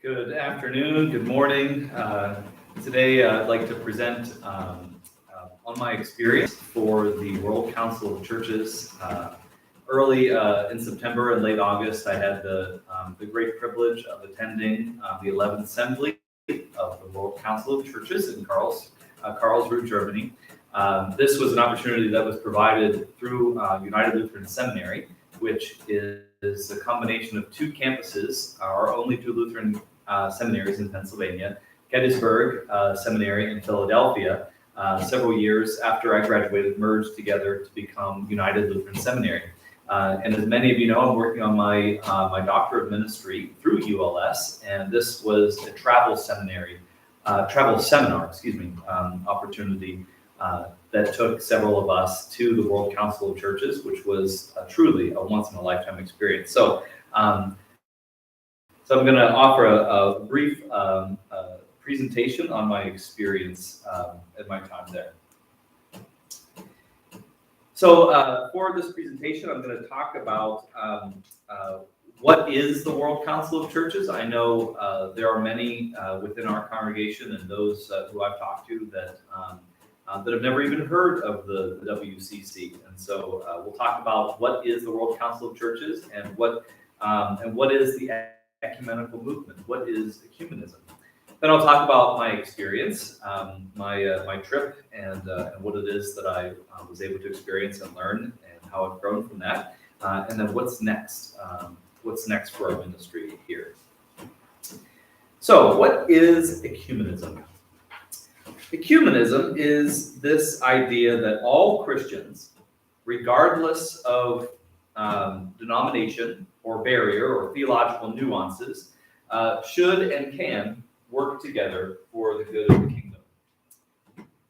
Good afternoon, good morning. Today I'd like to present on my experience for the World Council of Churches. Early in September and late August, I had the great privilege of attending the 11th Assembly of the World Council of Churches in Karlsruhe, Germany. This was an opportunity that was provided through United Lutheran Seminary, which is a combination of two campuses, our only two Lutheran seminaries in Pennsylvania, Gettysburg Seminary in Philadelphia, several years after I graduated, merged together to become United Lutheran Seminary. And as many of you know, I'm working on my Doctor of Ministry through ULS, and this was a travel seminar, opportunity that took several of us to the World Council of Churches, which was truly a once-in-a-lifetime experience. So I'm going to offer a brief presentation on my experience at my time there. So for this presentation, I'm going to talk about what is the World Council of Churches. I know there are many within our congregation and those who I've talked to that have never even heard of the WCC. And so we'll talk about what is the World Council of Churches and what is the ecumenical movement, what is ecumenism. Then I'll talk about my experience, my trip, and what it is that I was able to experience and learn, and how I've grown from that. And then what's next? What's next for our ministry here? So, what is ecumenism? Ecumenism is this idea that all Christians, regardless of denomination or barrier or theological nuances, should and can work together for the good of the kingdom.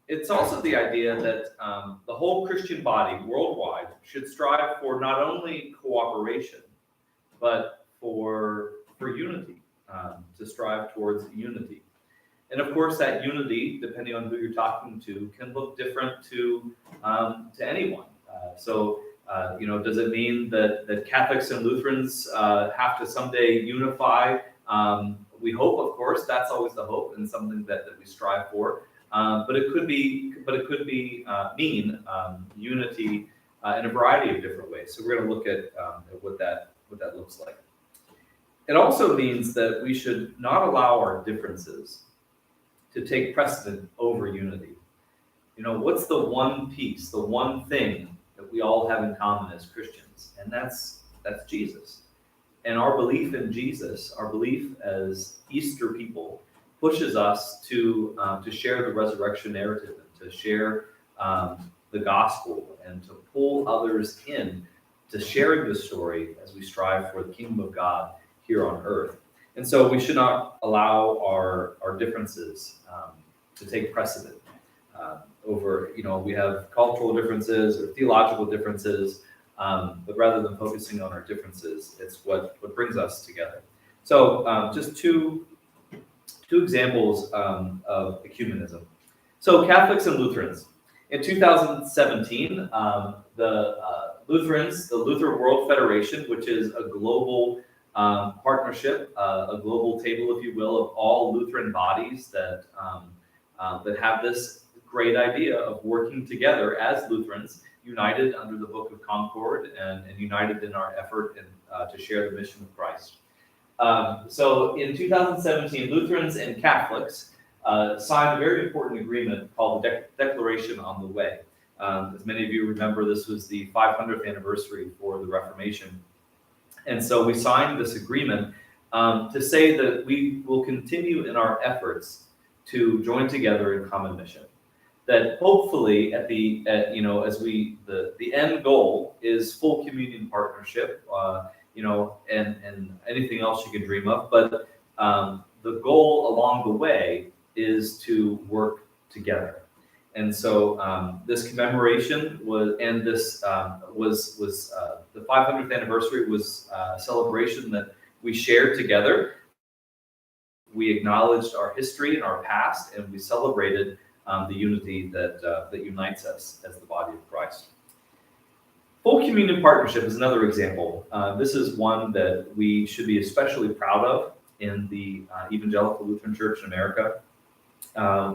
It's also the idea that the whole Christian body worldwide should strive for not only cooperation, but for unity, to strive towards unity. And of course, that unity, depending on who you're talking to, can look different to anyone. Does it mean that Catholics and Lutherans have to someday unify? We hope, of course, that's always the hope and something that we strive for. But it could mean unity in a variety of different ways. So we're going to look at what that looks like. It also means that we should not allow our differences to take precedent over unity. You know, what's the one piece, the one thing that we all have in common as Christians? And that's Jesus. And our belief in Jesus, our belief as Easter people, pushes us to share the resurrection narrative and to share the gospel and to pull others in to sharing the story as we strive for the kingdom of God here on earth. And so we should not allow our differences to take precedent over, we have cultural differences or theological differences, but rather than focusing on our differences, it's what brings us together. So just two examples of ecumenism. So Catholics and Lutherans. In 2017, the Lutherans, the Lutheran World Federation, which is a global partnership, a global table, if you will, of all Lutheran bodies that have this great idea of working together as Lutherans, united under the Book of Concord and united in our effort to share the mission of Christ. So in 2017, Lutherans and Catholics signed a very important agreement called the Declaration on the Way. As many of you remember, this was the 500th anniversary for the Reformation. And so we signed this agreement to say that we will continue in our efforts to join together in common mission. That hopefully as the end goal is full communion partnership, and anything else you can dream of. But the goal along the way is to work together. And so this commemoration was the 500th anniversary was a celebration that we shared together. We acknowledged our history and our past, and we celebrated the unity that unites us as the body of Christ. Full communion partnership is another example. This is one that we should be especially proud of. in the Evangelical Lutheran Church in America.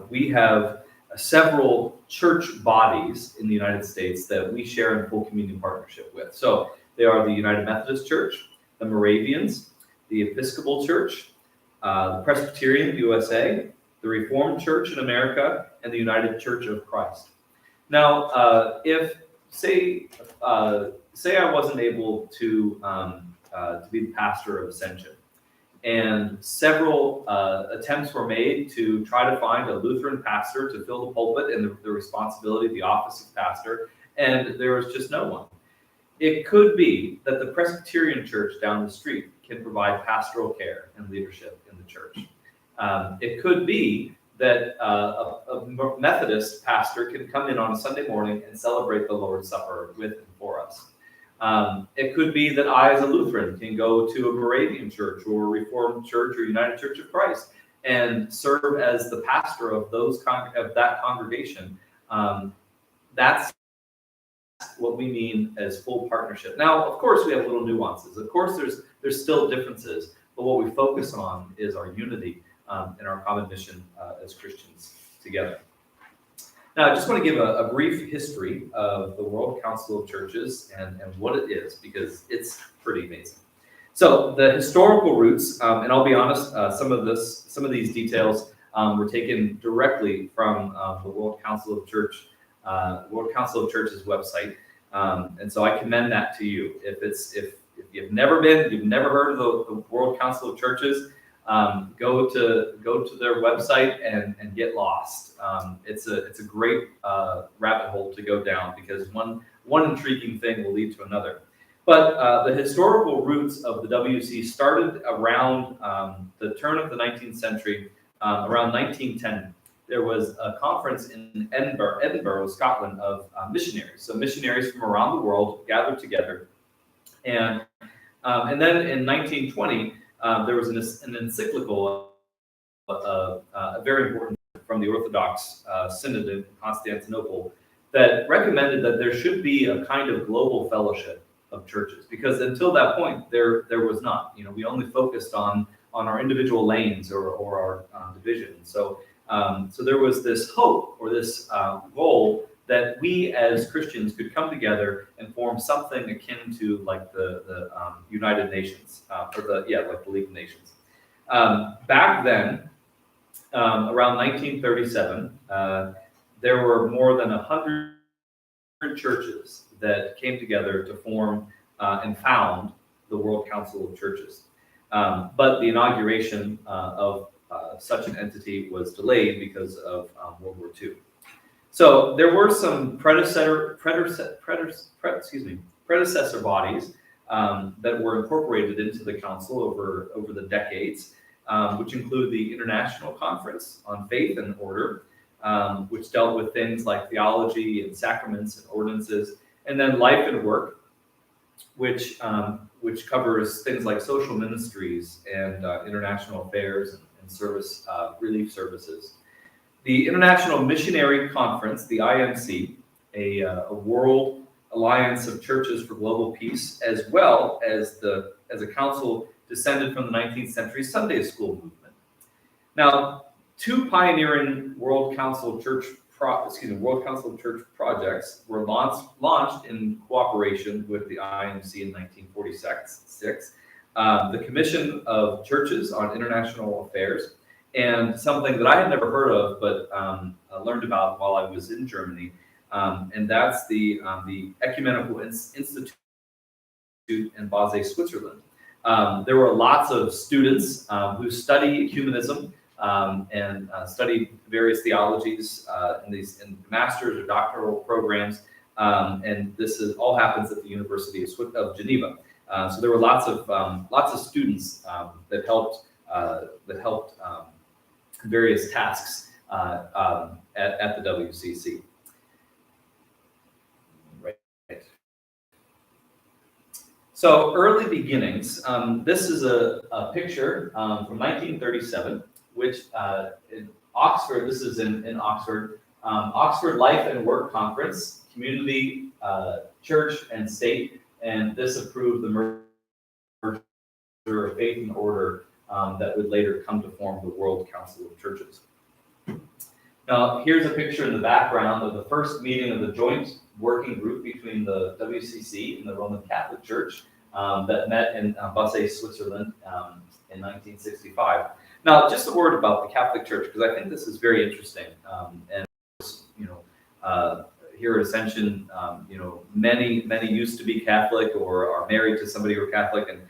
We have several church bodies in the United States that we share in full communion partnership with. So they are the United Methodist Church, the Moravians, the Episcopal Church, the Presbyterian USA, the Reformed Church in America, and the United Church of Christ. Now, if say I wasn't able to be the pastor of Ascension, and several attempts were made to try to find a Lutheran pastor to fill the pulpit and the responsibility of the office of pastor, and there was just no one. It could be that the Presbyterian Church down the street can provide pastoral care and leadership in the church. It could be that a Methodist pastor can come in on a Sunday morning and celebrate the Lord's Supper with and for us. It could be that I, as a Lutheran, can go to a Moravian church or a Reformed church or United Church of Christ and serve as the pastor of that congregation. That's what we mean as full partnership. Now, of course, we have little nuances. Of course, there's still differences, but what we focus on is our unity and our common mission as Christians together. Now, I just want to give a brief history of the World Council of Churches and what it is, because it's pretty amazing. So the historical roots, and I'll be honest, some of these details were taken directly from the World Council of Churches website, and so I commend that to you. If you've never heard of the World Council of Churches, go to their website and get lost. It's a great rabbit hole to go down, because one intriguing thing will lead to another. But the historical roots of the WC started around the turn of the 19th century, around 1910. There was a conference in Edinburgh, Scotland, of missionaries. So missionaries from around the world gathered together, and then in 1920. There was an encyclical, very important, from the Orthodox Synod in Constantinople, that recommended that there should be a kind of global fellowship of churches, because until that point there was not. We only focused on our individual lanes or our divisions. So there was this hope, or this goal, that we as Christians could come together and form something akin to like the United Nations, like the League of Nations. Back then, around 1937, there were more than 100 churches that came together to form and found the World Council of Churches. But the inauguration of such an entity was delayed because of World War II. So there were some predecessor bodies that were incorporated into the council over the decades, which include the International Conference on Faith and Order, which dealt with things like theology and sacraments and ordinances, and then Life and Work, which covers things like social ministries and international affairs and service relief services. The International Missionary Conference, the IMC, a world alliance of churches for global peace, as well as a council descended from the 19th century Sunday school movement. Now, two pioneering World Council of Church projects were launched in cooperation with the IMC in 1946. The Commission of Churches on International Affairs, and something that I had never heard of, but learned about while I was in Germany, and that's the Ecumenical Institute in Basel, Switzerland. There were lots of students who study ecumenism and study various theologies in master's or doctoral programs, and all happens at the University of Geneva. So there were lots of students that helped various tasks at the WCC. Right. So early beginnings. This is a picture from 1937, which in Oxford. This is in Oxford. Oxford Life and Work Conference, Community, Church, and State, and this approved the merger of Faith and Order that would later come to form the World Council of Churches. Now, here's a picture in the background of the first meeting of the joint working group between the WCC and the Roman Catholic Church that met in Basel, Switzerland in 1965. Now, just a word about the Catholic Church, because I think this is very interesting. And, here at Ascension, many used to be Catholic or are married to somebody who are Catholic and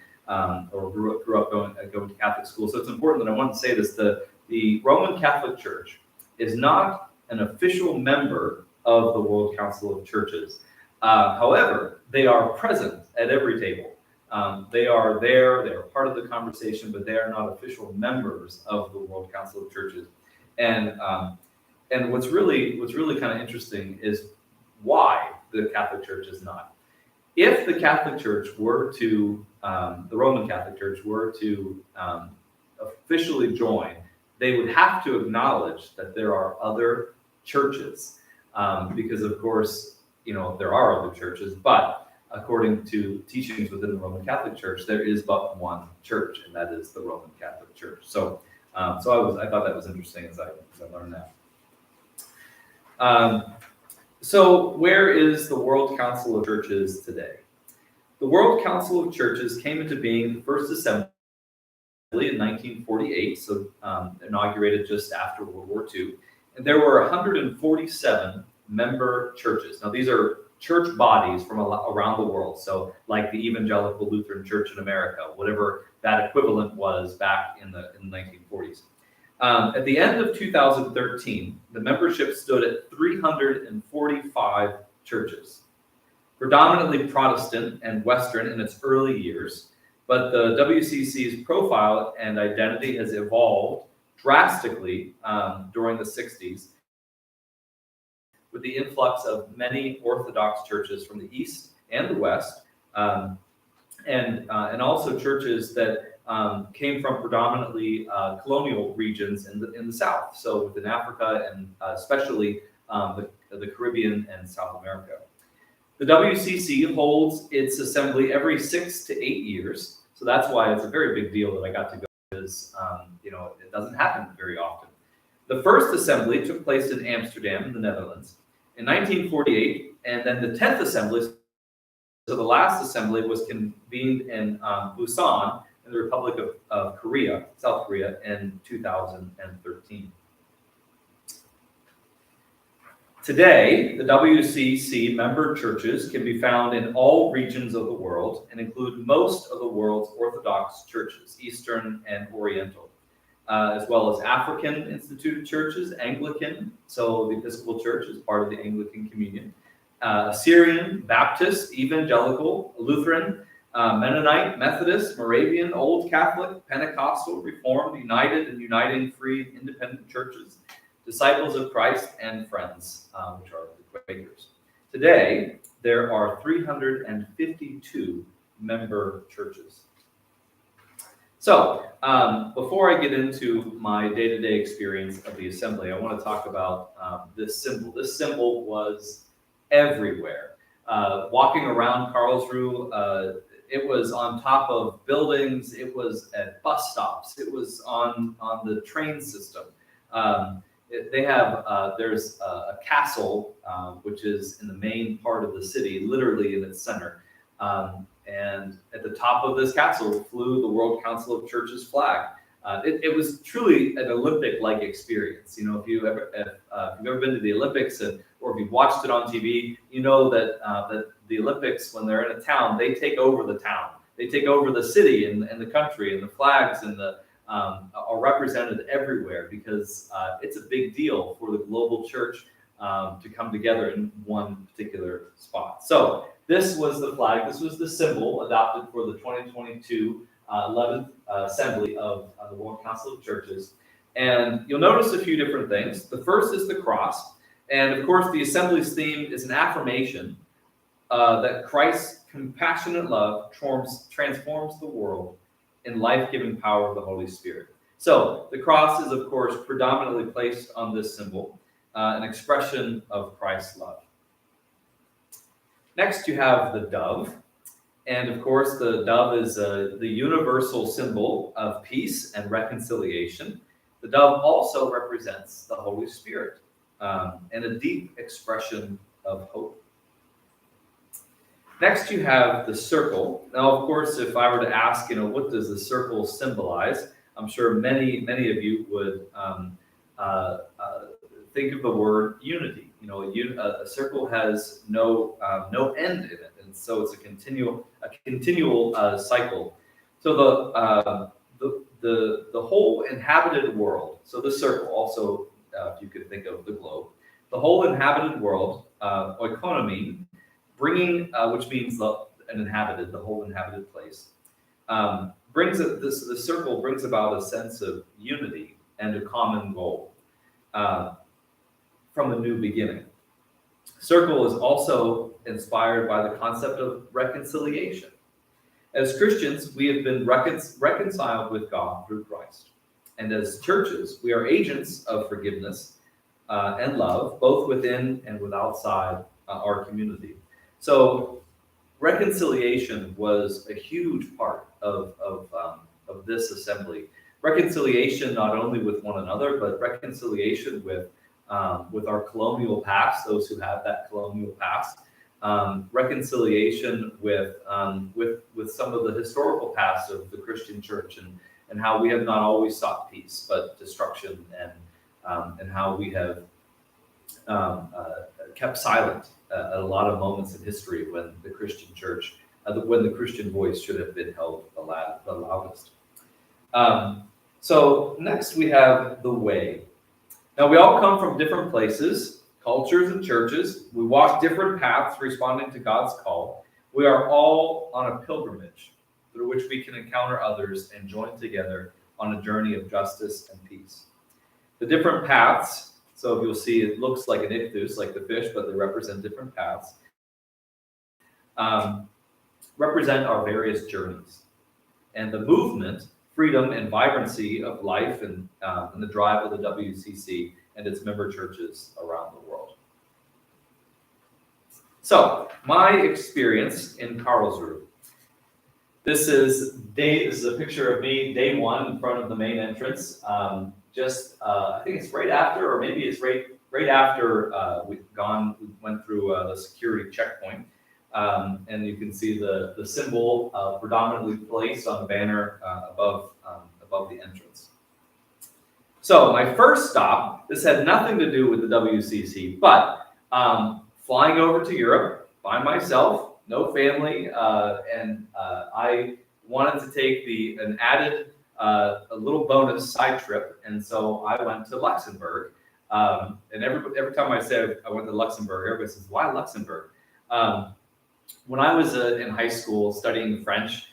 or grew up going to Catholic school. So it's important that I want to say this: the Roman Catholic Church is not an official member of the World Council of Churches. However, they are present at every table. They are there, they are part of the conversation, but they are not official members of the World Council of Churches. And what's really kind of interesting is why the Catholic Church is not. If the Catholic Church were to, the Roman Catholic Church were to officially join, they would have to acknowledge that there are other churches, because of course, there are other churches, but according to teachings within the Roman Catholic Church, there is but one church, and that is the Roman Catholic Church. So, I thought that was interesting as I learned that. So where is the World Council of Churches today? The World Council of Churches came into being the first assembly in 1948, so inaugurated just after World War II. And there were 147 member churches. Now, these are church bodies from around the world. So like the Evangelical Lutheran Church in America, whatever that equivalent was back in the 1940s. At the end of 2013, the membership stood at 345 churches, predominantly Protestant and Western in its early years, but the WCC's profile and identity has evolved drastically during the 60s with the influx of many Orthodox churches from the East and the West, and also churches that came from predominantly colonial regions in the South, so within Africa and especially the Caribbean and South America. The WCC holds its assembly every 6 to 8 years, so that's why it's a very big deal that I got to go, because it doesn't happen very often. The first assembly took place in Amsterdam, in the Netherlands, in 1948, and then the 10th assembly, so the last assembly, was convened in Busan, in the Republic of Korea, South Korea, in 2013. Today, the WCC member churches can be found in all regions of the world and include most of the world's Orthodox churches, Eastern and Oriental, as well as African instituted churches, Anglican, so the Episcopal Church is part of the Anglican Communion, Assyrian, Baptist, Evangelical, Lutheran, Mennonite, Methodist, Moravian, Old Catholic, Pentecostal, Reformed, United and Uniting Free and Independent Churches, Disciples of Christ, and Friends, which are the Quakers. Today, there are 352 member churches. So, before I get into my day-to-day experience of the assembly, I want to talk about this symbol. This symbol was everywhere. Walking around Karlsruhe, it was on top of buildings, it was at bus stops, it was on the train system. They have, there's a castle, which is in the main part of the city, literally in its center. And at the top of this castle flew the World Council of Churches flag. It was truly an Olympic-like experience. If you've ever been to the Olympics, or if you've watched it on TV, you know that the Olympics, when they're in a town, they take over the town. They take over the city and the country, and the flags and are represented everywhere, because it's a big deal for the global church to come together in one particular spot. So this was the flag. This was the symbol adopted for the 2022 11th Assembly of the World Council of Churches. And you'll notice a few different things. The first is the cross. And of course, the Assembly's theme is an affirmation that Christ's compassionate love transforms the world in life-giving power of the Holy Spirit. So the cross is, of course, predominantly placed on this symbol, an expression of Christ's love. Next, you have the dove. And of course, the dove is the universal symbol of peace and reconciliation. The dove also represents the Holy Spirit and a deep expression of hope. Next, you have the circle. Now, of course, if I were to ask, what does the circle symbolize? I'm sure many of you would think of the word unity. A circle has no end in it, and so it's a continual cycle. So the whole inhabited world. So the circle, also, if you could think of the globe, the whole inhabited world, oikonomene, bringing, which means the whole inhabited place, the circle brings about a sense of unity and a common goal from the new beginning. Circle is also inspired by the concept of reconciliation. As Christians, we have been reconciled with God through Christ. And as churches, we are agents of forgiveness and love, both within and outside our community. So reconciliation was a huge part of this assembly. Reconciliation not only with one another, but reconciliation with our colonial past, those who have that colonial past. Reconciliation with some of the historical past of the Christian church, and how we have not always sought peace, but destruction, and how we have kept silent at a lot of moments in history when the Christian church, when the Christian voice should have been held the loudest. So next we have the way. Now we all come from different places, cultures, and churches. We walk different paths responding to God's call. We are all on a pilgrimage through which we can encounter others and join together on a journey of justice and peace. The different paths, so you'll see it looks like an ichthus, like the fish, but they represent different paths, represent our various journeys. And the movement, freedom, and vibrancy of life and the drive of the WCC and its member churches around the world. So, my experience in Karlsruhe. This is a picture of me, day one, in front of the main entrance. I think it's right after, or maybe it's right after we went through the security checkpoint. And you can see the symbol predominantly placed on the banner above the entrance. So my first stop, this had nothing to do with the WCC, but flying over to Europe by myself, no family, and I wanted to take an added a little bonus side trip, and so I went to Luxembourg. And every time I say I went to Luxembourg, everybody says, "Why Luxembourg?" When I was in high school studying French,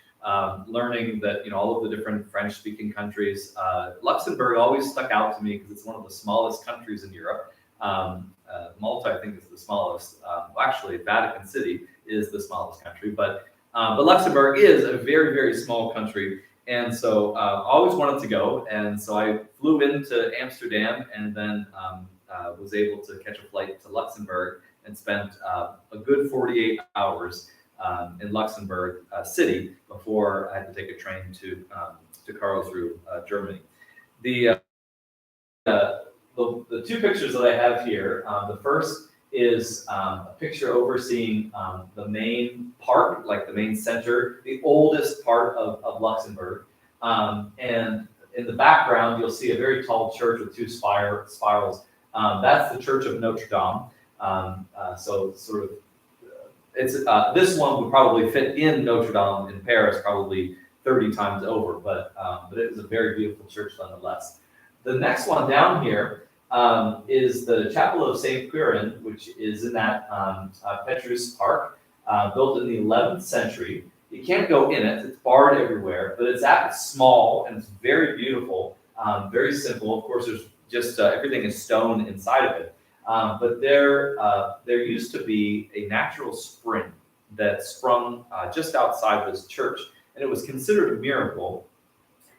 learning that all of the different French-speaking countries, Luxembourg always stuck out to me because it's one of the smallest countries in Europe. Malta, I think, is the smallest. Actually, Vatican City is the smallest country, but Luxembourg is a very, very small country, and so I always wanted to go. And so I flew into Amsterdam, and then was able to catch a flight to Luxembourg and spent a good 48 hours in Luxembourg city before I had to take a train to Karlsruhe, Germany. The two pictures that I have here, the first is a picture overseeing the main park, like the main center, the oldest part of Luxembourg. And in the background, you'll see a very tall church with two spirals. That's the Church of Notre Dame. So sort of, it's this one would probably fit in Notre Dame in Paris probably 30 times over, but it is a very beautiful church nonetheless. The next one down here is the Chapel of St. Quirin, which is in that Petrus Park, built in the 11th century. You can't go in it; it's barred everywhere, but it's small and it's very beautiful, very simple. Of course, there's just everything is stone inside of it. But there used to be a natural spring that sprung just outside this church, and it was considered a miracle.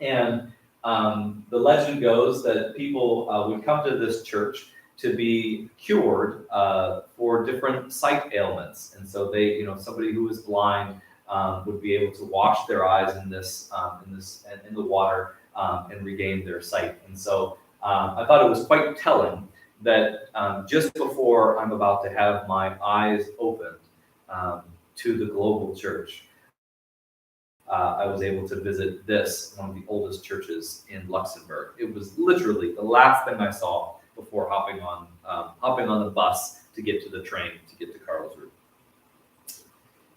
And the legend goes that people would come to this church to be cured for different sight ailments. And so they, somebody who was blind would be able to wash their eyes in the water and regain their sight. And so I thought it was quite telling that just before I'm about to have my eyes opened to the global church, I was able to visit one of the oldest churches in Luxembourg. It was literally the last thing I saw before hopping on the bus to get to the train to get to Karlsruhe.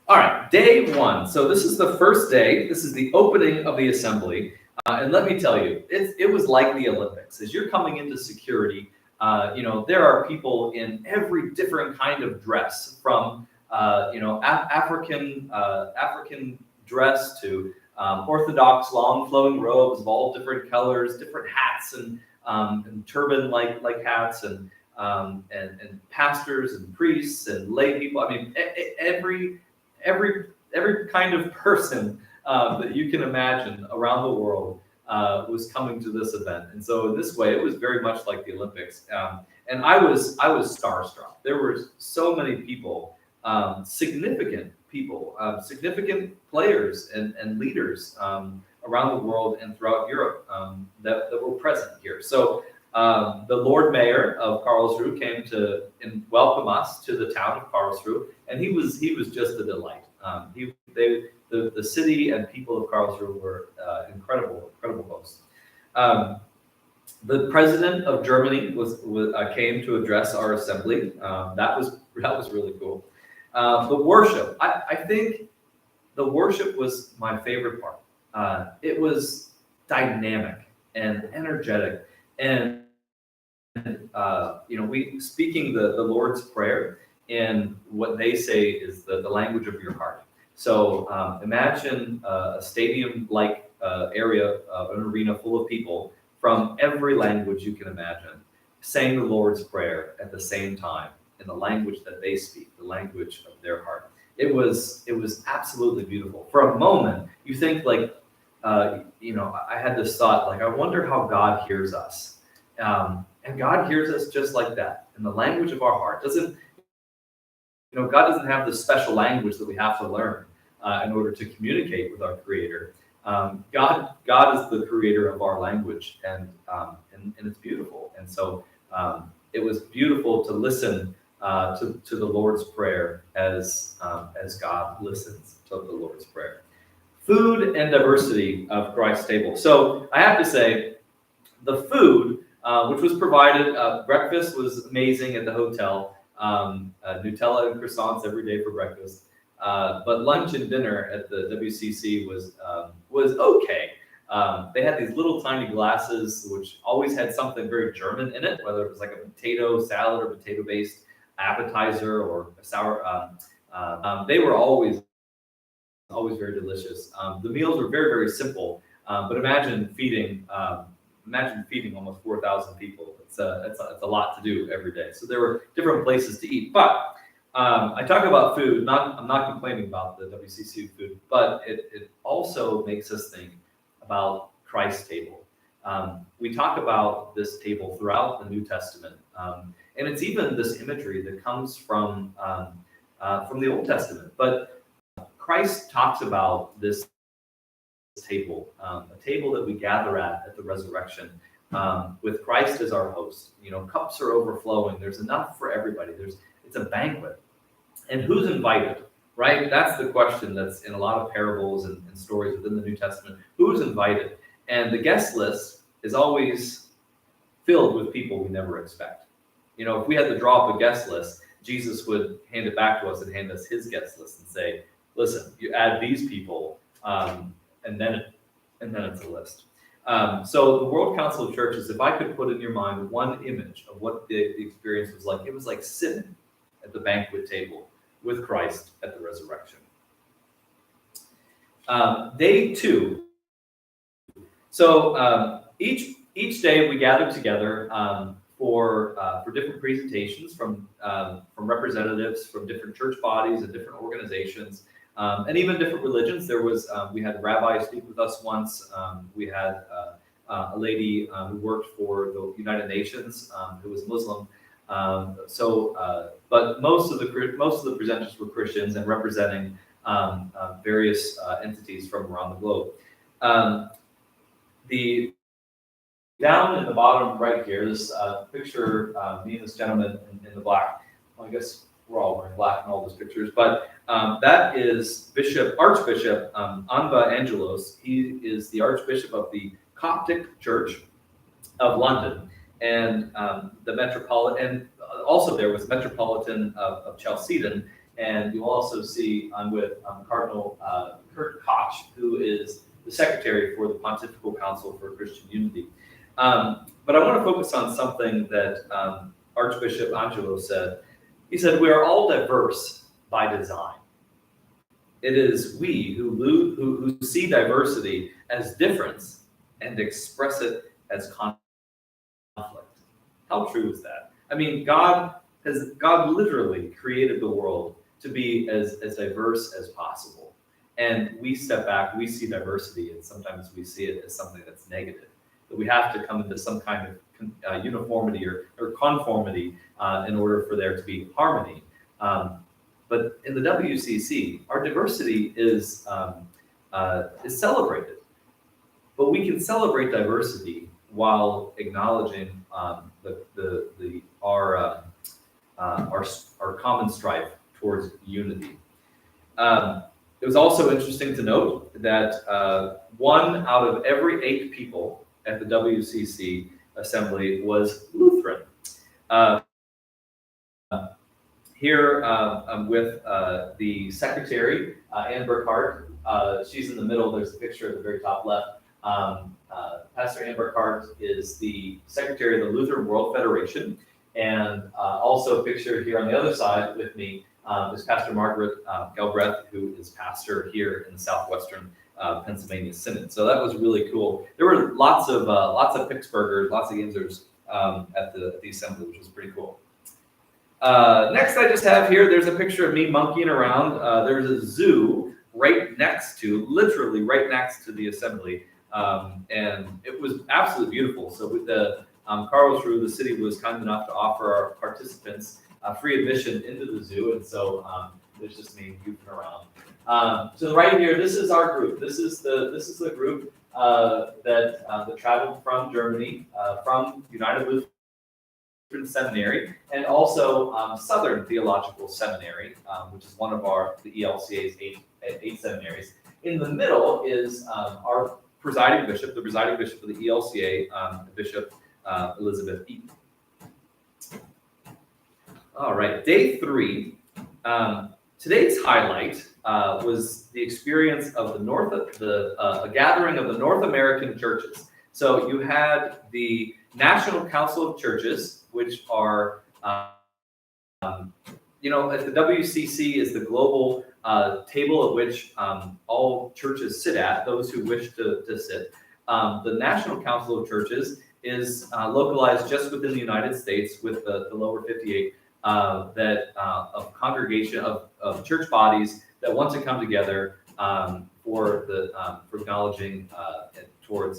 All right, day one. So this is the first day. This is the opening of the assembly. And let me tell you, it was like the Olympics. As you're coming into security, there are people in every different kind of dress, from African dress to Orthodox long flowing robes of all different colors, different hats and turban like hats, and pastors and priests and lay people. I mean, every kind of person that you can imagine around the world was coming to this event. And so in this way, it was very much like the Olympics. And I was starstruck. There were so many people, significant people, significant players and leaders around the world and throughout Europe that were present here. So the Lord Mayor of Karlsruhe came to welcome us to the town of Karlsruhe, and he was just a delight. The city and people of Karlsruhe were incredible hosts. The president of Germany came to address our assembly. That was really cool. The worship, I think the worship was my favorite part. It was dynamic and energetic, and we speaking the Lord's Prayer in what they say is the language of your heart. So imagine a stadium-like area of an arena full of people from every language you can imagine, saying the Lord's Prayer at the same time in the language that they speak, the language of their heart. It was absolutely beautiful. For a moment, you think I had this thought, I wonder how God hears us. And God hears us just like that, in the language of our heart. God doesn't have this special language that we have to learn in order to communicate with our Creator. God is the creator of our language, and it's beautiful. And so it was beautiful to listen to the Lord's Prayer as God listens to the Lord's Prayer. Food and diversity of Christ's table. So I have to say, the food, which was provided, breakfast was amazing at the hotel. Nutella and croissants every day for breakfast. But lunch and dinner at the WCC was okay. They had these little tiny glasses, which always had something very German in it, whether it was like a potato salad or potato-based appetizer or a sour. They were always very delicious. The meals were very, very simple, but imagine feeding almost 4,000 people. It's a lot to do every day. So there were different places to eat. But I talk about food. I'm not complaining about the WCC food, but it also makes us think about Christ's table. We talk about this table throughout the New Testament, and it's even this imagery that comes from the Old Testament. But Christ talks about this table, a table that we gather at the resurrection, with Christ as our host. Cups are overflowing. There's enough for everybody. It's a banquet. And who's invited, right? That's the question that's in a lot of parables and stories within the New Testament. Who's invited? And the guest list is always filled with people we never expect. If we had to draw up a guest list, Jesus would hand it back to us and hand us his guest list and say, listen, you add these people, and then it's a list. So the World Council of Churches, if I could put in your mind one image of what the experience was like, it was like sitting at the banquet table with Christ at the resurrection. Day 2. So each day we gathered together for different presentations from representatives from different church bodies and different organizations. And even different religions. We had a rabbi speak with us once. We had a lady who worked for the United Nations who was Muslim. But most of the presenters were Christians and representing various entities from around the globe. The down in the bottom right here, this picture, me and this gentleman in the black. Well, I guess we're all wearing black in all those pictures, but that is Archbishop Anva Angelos. He is the Archbishop of the Coptic Church of London, and the Metropolitan, and also there was Metropolitan of Chalcedon, and you'll also see I'm with Cardinal Kurt Koch, who is the Secretary for the Pontifical Council for Christian Unity. But I want to focus on something that Archbishop Angelo said. He said, "We are all diverse by design. It is we who see diversity as difference and express it as conflict." How true is that? I mean, God literally created the world to be as diverse as possible. And we step back, we see diversity, and sometimes we see it as something that's negative. That we have to come into some kind of uniformity or conformity in order for there to be harmony. But in the WCC, our diversity is celebrated. But we can celebrate diversity while acknowledging our common strive towards unity. It was also interesting to note that 1 out of every 8 people at the WCC assembly was Lutheran. Here I'm with the secretary, Ann Burkhart. She's in the middle. There's a picture at the very top left. Pastor Ann Burkhart is the secretary of the Lutheran World Federation. And also a picture here on the other side with me is Pastor Margaret Galbraith, who is pastor here in the Southwestern Pennsylvania Synod. So that was really cool. There were lots of Pittsburghers, lots of Yinzers at the assembly, which was pretty cool. Next, I just have here, there's a picture of me monkeying around. There's a zoo literally right next to the assembly. And it was absolutely beautiful. So with the Karlsruhe, the city was kind enough to offer our participants free admission into the zoo. And so there's just me goofing around. So right here, this is our group. This is the group that traveled from Germany, from United Lutheran Seminary, and also Southern Theological Seminary, which is one of the ELCA's eight seminaries. In the middle is our presiding bishop, the presiding bishop of the ELCA, Bishop Elizabeth Eaton. All right, day 3. Today's highlight was the experience of a gathering of the North American churches. So you had the National Council of Churches, which are, at the WCC is the global table at which all churches sit at, those who wish to sit. The National Council of Churches is localized just within the United States with the lower 58 of congregation of church bodies that want to come together for acknowledging for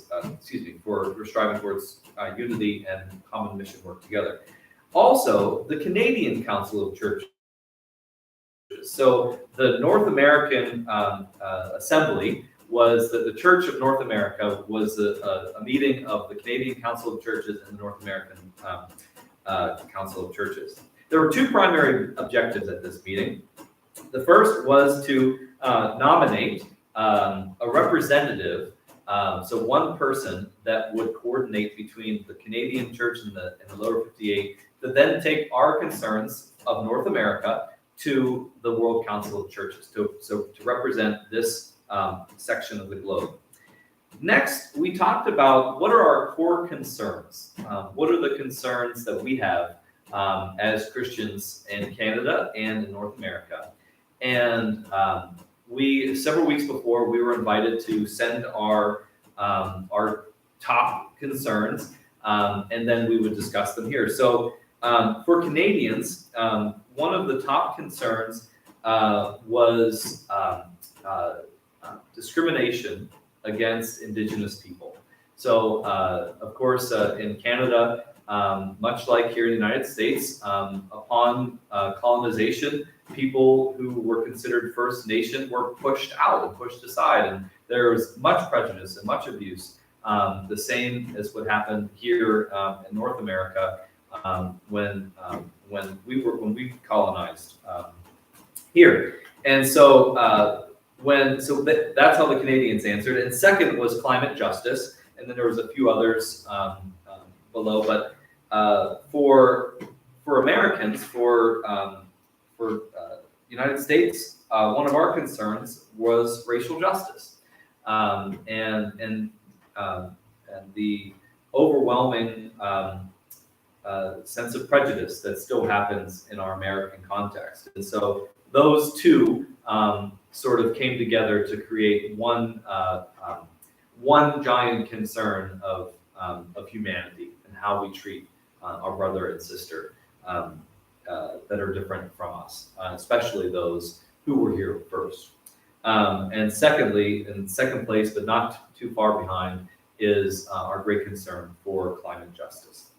striving towards unity and common mission work together. Also, the Canadian Council of Churches. So the North American Assembly was the Church of North America was a meeting of the Canadian Council of Churches and the North American Council of Churches. There were 2 primary objectives at this meeting. The first was to nominate a representative, so one person that would coordinate between the Canadian Church and the lower 58, to then take our concerns of North America to the World Council of Churches, to represent this section of the globe. Next, we talked about what are our core concerns. What are the concerns that we have as Christians in Canada and in North America? And several weeks before, we were invited to send our top concerns, and then we would discuss them here. So for Canadians, one of the top concerns was discrimination against Indigenous people. So, of course, in Canada, much like here in the United States, upon colonization, people who were considered First Nation were pushed out and pushed aside, and there was much prejudice and much abuse. The same as what happened here in North America when we colonized here. And so that's how the Canadians answered. And second was climate justice, and then there was a few others below. But for Americans, for United States, one of our concerns was racial justice, and the overwhelming sense of prejudice that still happens in our American context. And so those two sort of came together to create one giant concern of humanity and how we treat our brother and sister that are different from us, especially those who were here first. And secondly, in second place, but not too far behind, is our great concern for climate justice.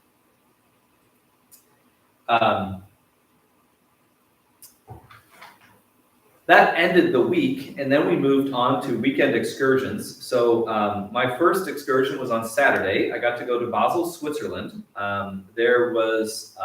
That ended the week, and then we moved on to weekend excursions. So my first excursion was on Saturday. I got to go to Basel, Switzerland. There was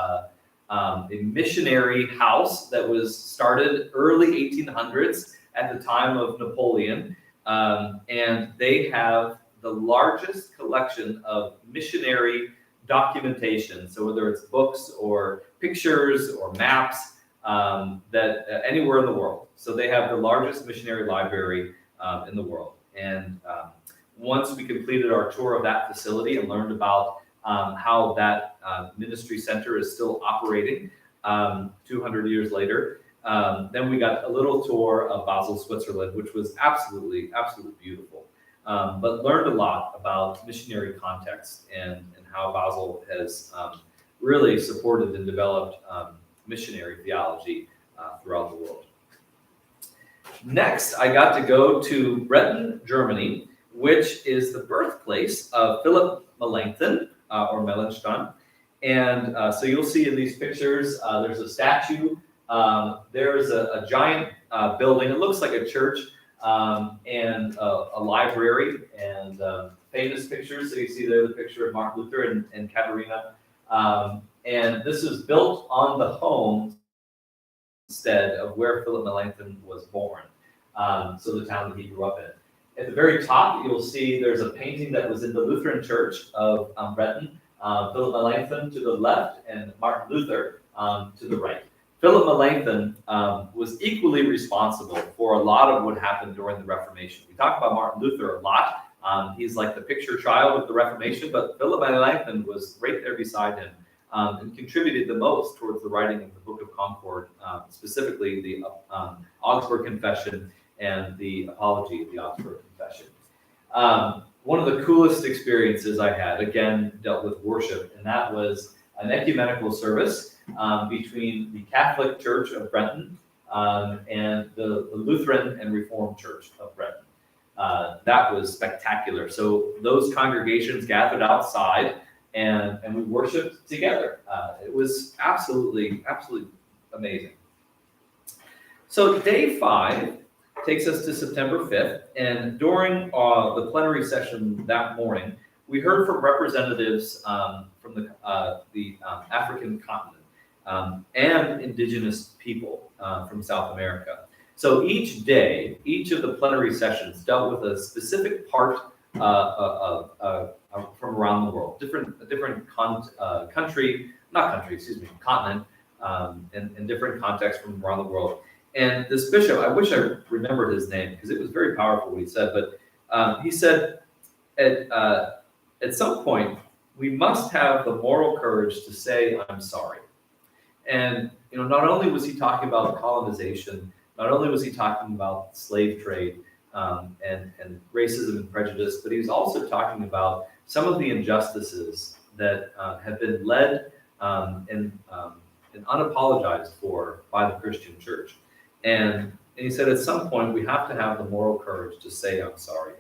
a missionary house that was started early 1800s at the time of Napoleon, and they have the largest collection of missionary documentation. So whether it's books or pictures or maps, that anywhere in the world. So they have the largest missionary library in the world. And once we completed our tour of that facility and learned about how that ministry center is still operating 200 years later, then we got a little tour of Basel, Switzerland, which was absolutely beautiful. But learned a lot about missionary context and how Basel has really supported and developed missionary theology throughout the world. Next, I got to go to Bretten, Germany, which is the birthplace of Philip Melanchthon, or Melanchthon. And so you'll see in these pictures, there's a statue. There's a giant building. It looks like a church and a library, and famous pictures. So you see there the picture of Martin Luther and Katharina. And this is built on the homestead of where Philip Melanchthon was born, so the town that he grew up in. At the very top, you'll see there's a painting that was in the Lutheran Church of Bretten. Philip Melanchthon to the left and Martin Luther to the right. Philip Melanchthon was equally responsible for a lot of what happened during the Reformation. We talk about Martin Luther a lot. He's like the picture child of the Reformation, but Philip Melanchthon was right there beside him and contributed the most towards the writing of the Book of Concord, specifically the Augsburg Confession and the Apology of the Augsburg Confession. One of the coolest experiences I had, again, dealt with worship, and that was an ecumenical service between the Catholic Church of Bretten and the Lutheran and Reformed Church of Bretten. That was spectacular. So those congregations gathered outside and we worshiped together. It was absolutely amazing. So day 5 takes us to September 5th, and during the plenary session that morning, we heard from representatives from the African continent and indigenous people from South America. So each day, each of the plenary sessions dealt with a specific part from around the world, different continent, and different contexts from around the world. And this bishop, I wish I remembered his name because it was very powerful what he said, but he said at some point, we must have the moral courage to say, I'm sorry. And not only was he talking about colonization, not only was he talking about slave trade and racism and prejudice, but he was also talking about some of the injustices that have been led and unapologized for by the Christian church. And he said, at some point, we have to have the moral courage to say, I'm sorry.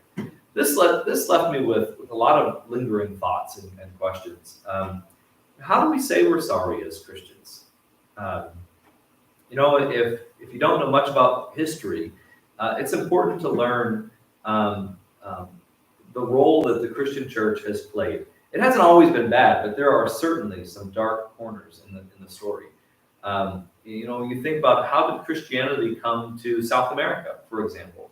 This left me with a lot of lingering thoughts and questions. how do we say we're sorry as Christians? If you don't know much about history, it's important to learn the role that the Christian church has played. It hasn't always been bad, but there are certainly some dark corners in the story. You think about how did Christianity come to South America, for example.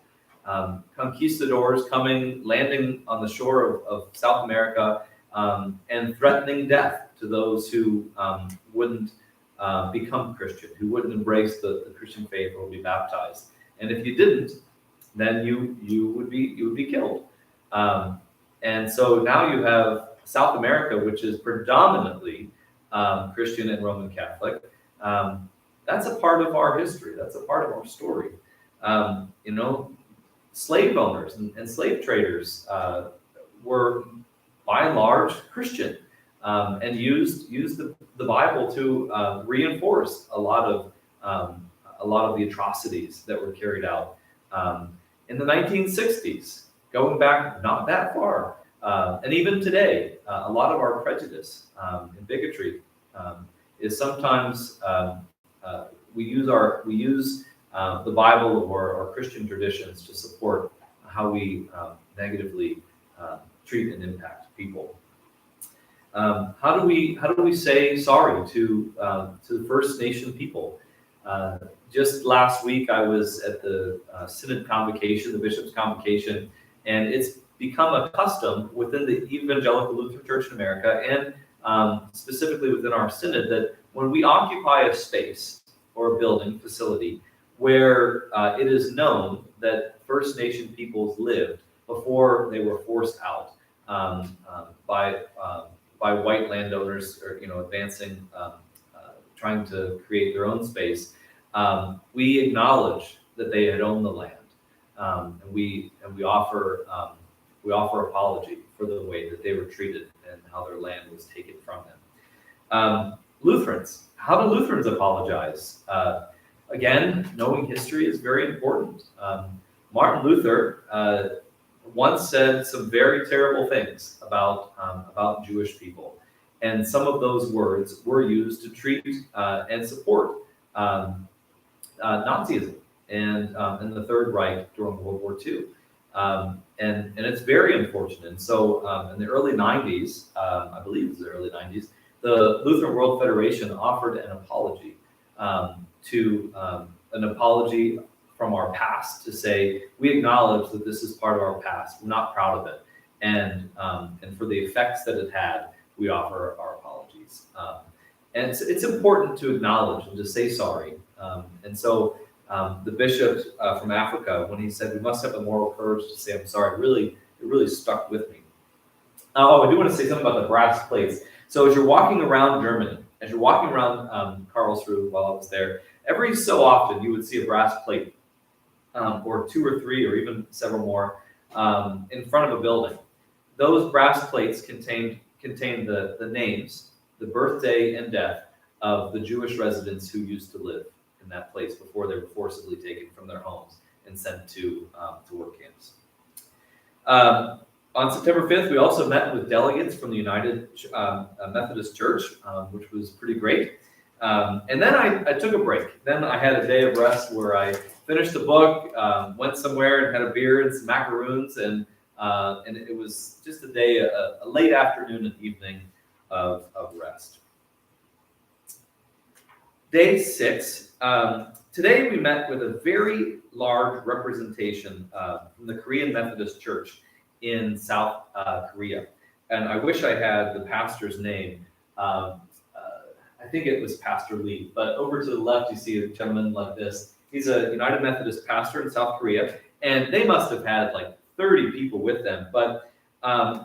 Conquistadors landing on the shore of South America and threatening death to those who wouldn't become Christian, who wouldn't embrace the Christian faith or be baptized. And if you didn't, then you would be killed. And so now you have South America, which is predominantly Christian and Roman Catholic. That's a part of our history. That's a part of our story. Slave owners and slave traders were by and large Christian and used the Bible to reinforce a lot of the atrocities that were carried out in the 1960s, going back not that far, and even today. A lot of our prejudice and bigotry is sometimes we use the Bible or Christian traditions to support how we negatively treat and impact people. How do we say sorry to the First Nation people? Just last week, I was at the Synod Convocation, the Bishop's Convocation, and it's become a custom within the Evangelical Lutheran Church in America, and specifically within our Synod, that when we occupy a space or a building facility where it is known that First Nation peoples lived before they were forced out by white landowners, or advancing, trying to create their own space, we acknowledge that they had owned the land, and we offer apology for the way that they were treated and how their land was taken from them. Lutherans, how do Lutherans apologize? Again, knowing history is very important. Martin Luther once said some very terrible things about Jewish people, and some of those words were used to treat and support Nazism and the Third Reich during World War II. And it's very unfortunate. And so in the early 90s, I believe it was the early 90s, the Lutheran World Federation offered an apology from our past, to say we acknowledge that this is part of our past. We're not proud of it, and for the effects that it had, we offer our apologies. And it's important to acknowledge and to say sorry. And so the bishop from Africa, when he said we must have the moral courage to say I'm sorry, it really stuck with me. Oh, I do want to say something about the brass plates. So as you're walking around Germany, as you're walking around Karlsruhe while I was there, every so often you would see a brass plate, or two or three or even several more, in front of a building. Those brass plates contain the names, the birthday and death of the Jewish residents who used to live in that place before they were forcibly taken from their homes and sent to work camps. On September 5th, we also met with delegates from the United Methodist Church, which was pretty great. And then I took a break. Then I had a day of rest where I finished the book, went somewhere and had a beer and some macaroons, and it was just a day, a late afternoon and evening of rest. Day 6. Today we met with a very large representation from the Korean Methodist Church in South Korea. And I wish I had the pastor's name. I think it was Pastor Lee, but over to the left, you see a gentleman like this. He's a United Methodist pastor in South Korea, and they must have had like 30 people with them, but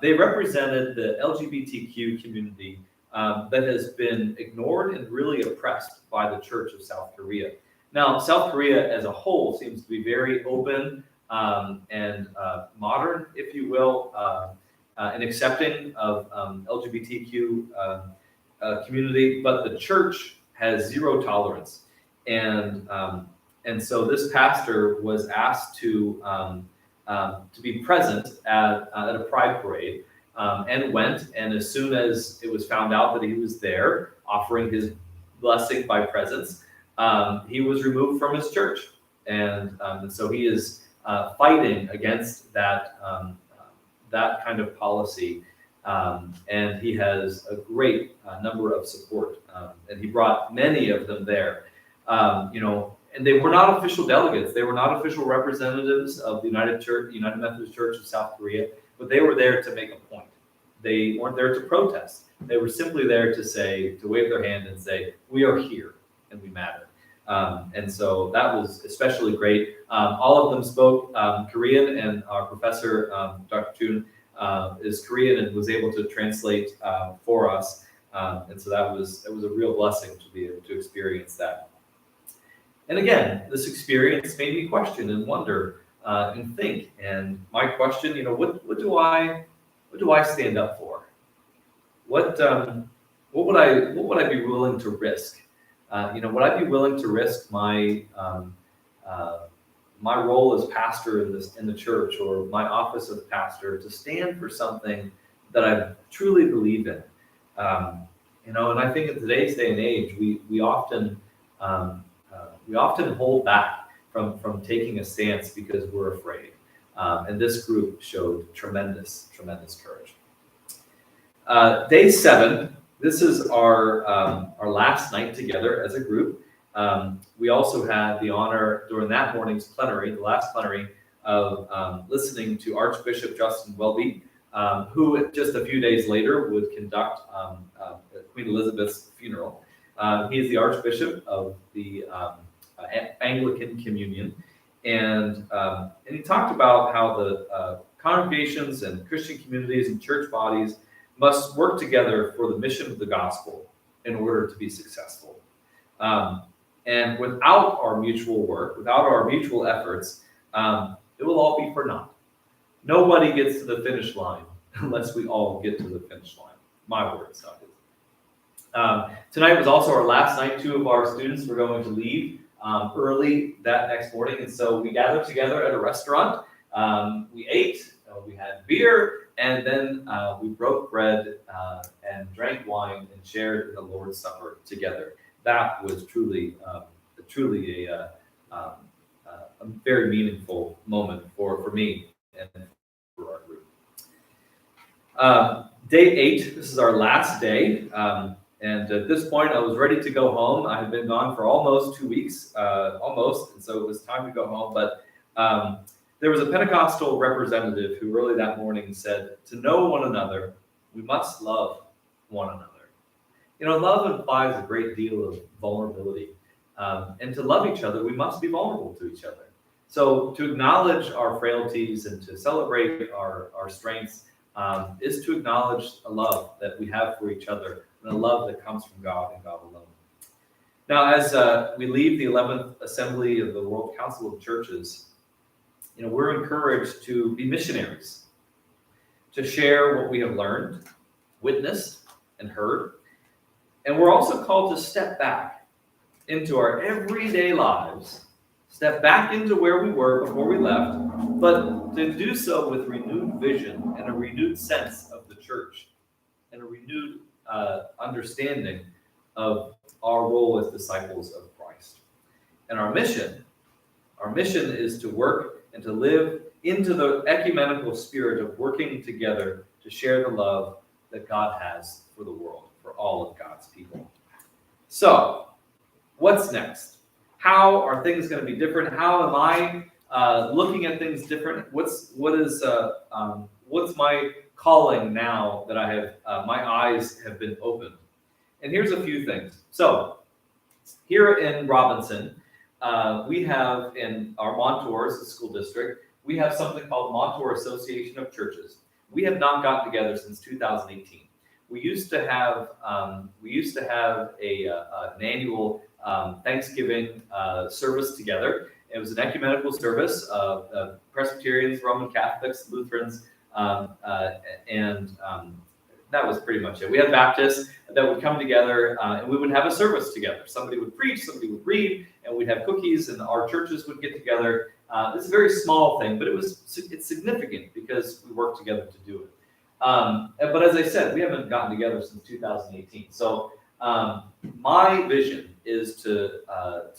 they represented the LGBTQ community that has been ignored and really oppressed by the Church of South Korea. Now, South Korea as a whole seems to be very open and modern, if you will, and accepting of LGBTQ community, but the church has zero tolerance, and so this pastor was asked to be present at a pride parade, and went. And as soon as it was found out that he was there, offering his blessing by presence, he was removed from his church. And so he is fighting against that that kind of policy, and he has a great number of support, and he brought many of them there. And they were not official delegates; they were not official representatives of the United Methodist Church of South Korea, but they were there to make a point. They weren't there to protest. They were simply there to wave their hand and say, "We are here and we matter." And so that was especially great. All of them spoke Korean, and our professor, Dr. Jun, is Korean and was able to translate for us. And so that was a real blessing to be able to experience that. And again, this experience made me question and wonder and think. And my question, what do I stand up for? What would I be willing to risk? Would I be willing to risk my role as pastor in the church, or my office of pastor, to stand for something that I truly believe in? And I think in today's day and age, we often hold back from taking a stance because we're afraid. And this group showed tremendous courage. Day 7. This is our last night together as a group. We also had the honor during that morning's plenary, the last plenary, of listening to Archbishop Justin Welby, who just a few days later would conduct Queen Elizabeth's funeral. He is the Archbishop of the Anglican Communion, and he talked about how the congregations and Christian communities and church bodies must work together for the mission of the gospel in order to be successful. And without our mutual work, without our mutual efforts, it will all be for naught. Nobody gets to the finish line unless we all get to the finish line. My words, not his. Tonight was also our last night. 2 of our students were going to leave early that next morning, and so we gathered together at a restaurant. We ate, we had beer, and then we broke bread and drank wine and shared in the Lord's Supper together. That was truly a very meaningful moment for me and for our group. Day 8, this is our last day. And at this point, I was ready to go home. I had been gone for almost 2 weeks, and so it was time to go home. But there was a Pentecostal representative who early that morning said, "To know one another, we must love one another." Love implies a great deal of vulnerability. And to love each other, we must be vulnerable to each other. So to acknowledge our frailties and to celebrate our strengths is to acknowledge a love that we have for each other, and a love that comes from God and God alone. Now, as we leave the 11th Assembly of the World Council of Churches, we're encouraged to be missionaries, to share what we have learned, witnessed, and heard. And we're also called to step back into our everyday lives, step back into where we were before we left, but to do so with renewed vision and a renewed sense of the church and a renewed understanding of our role as disciples of Christ. And our mission is to work and to live into the ecumenical spirit of working together to share the love that God has for the world, for all of God's people. So, what's next? How are things going to be different? How am I looking at things different? What's my calling now that I have my eyes have been opened? And here's a few things. So, here in Robinson, we have in our Montours, the school district, we have something called Montour Association of Churches. We have not gotten together since 2018. We used to have an annual Thanksgiving service together. It was an ecumenical service of Presbyterians, Roman Catholics, Lutherans, and that was pretty much it. We had Baptists that would come together and we would have a service together. Somebody would preach, somebody would read, and we'd have cookies, and our churches would get together. It's a very small thing, but it's significant because we work together to do it. But as I said, we haven't gotten together since 2018. So my vision is to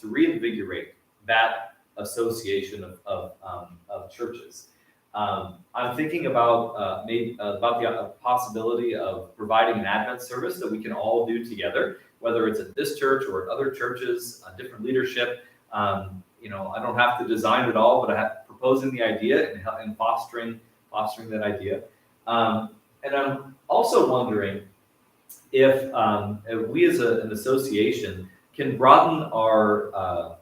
reinvigorate that association of churches. I'm thinking about maybe about the possibility of providing an Advent service that we can all do together, whether it's at this church or at other churches, different leadership. I don't have to design it all, but I have proposing the idea and fostering that idea. And I'm also wondering if we as an association can broaden our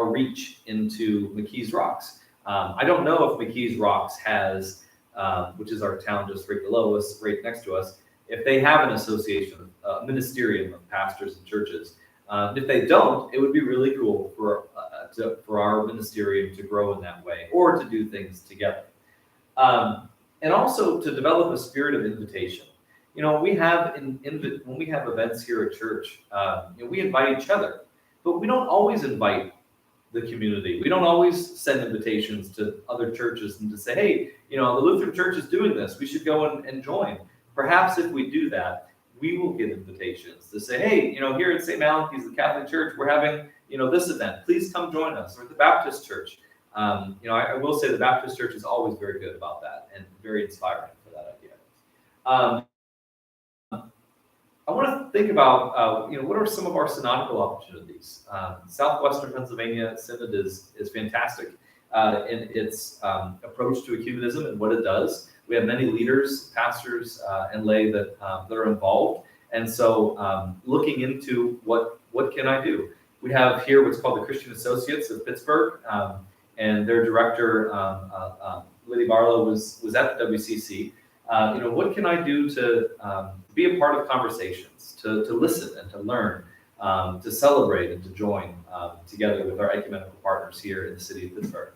reach into McKees Rocks. I don't know if McKees Rocks has, which is our town just right below us, right next to us, if they have an association, a ministerium of pastors and churches. If they don't, it would be really cool for our ministerium to grow in that way, or to do things together. And also to develop a spirit of invitation. We have when we have events here at church, we invite each other, but we don't always invite the community. We don't always send invitations to other churches and to say, hey, the Lutheran Church is doing this. We should go and join. Perhaps if we do that, we will get invitations to say, hey, here at St. Malachy's, the Catholic Church, we're having, this event. Please come join us. Or at the Baptist Church. I will say the Baptist Church is always very good about that and very inspiring for that idea. I want to think about, what are some of our synodical opportunities? Southwestern Pennsylvania Synod is fantastic in its approach to ecumenism and what it does. We have many leaders, pastors, and lay that are involved. And so looking into what can I do? We have here what's called the Christian Associates of Pittsburgh, and their director, Liddy Barlow, was at the WCC. What can I do to be a part of conversations, to listen and to learn, to celebrate and to join together with our ecumenical partners here in the city of Pittsburgh.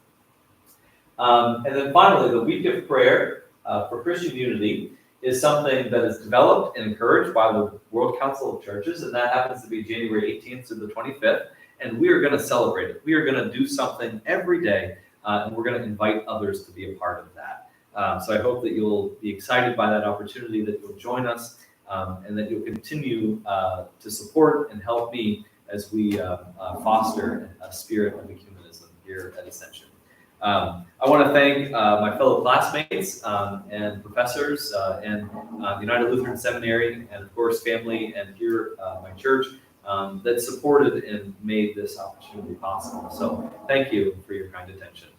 And then finally, the Week of Prayer for Christian Unity is something that is developed and encouraged by the World Council of Churches, and that happens to be January 18th to the 25th, and we are going to celebrate it. We are going to do something every day, and we're going to invite others to be a part of that. So I hope that you'll be excited by that opportunity, that you'll join us, and that you'll continue to support and help me as we foster a spirit of ecumenism here at Ascension. I want to thank my fellow classmates and professors and the United Lutheran Seminary, and of course family and here my church that supported and made this opportunity possible. So thank you for your kind attention.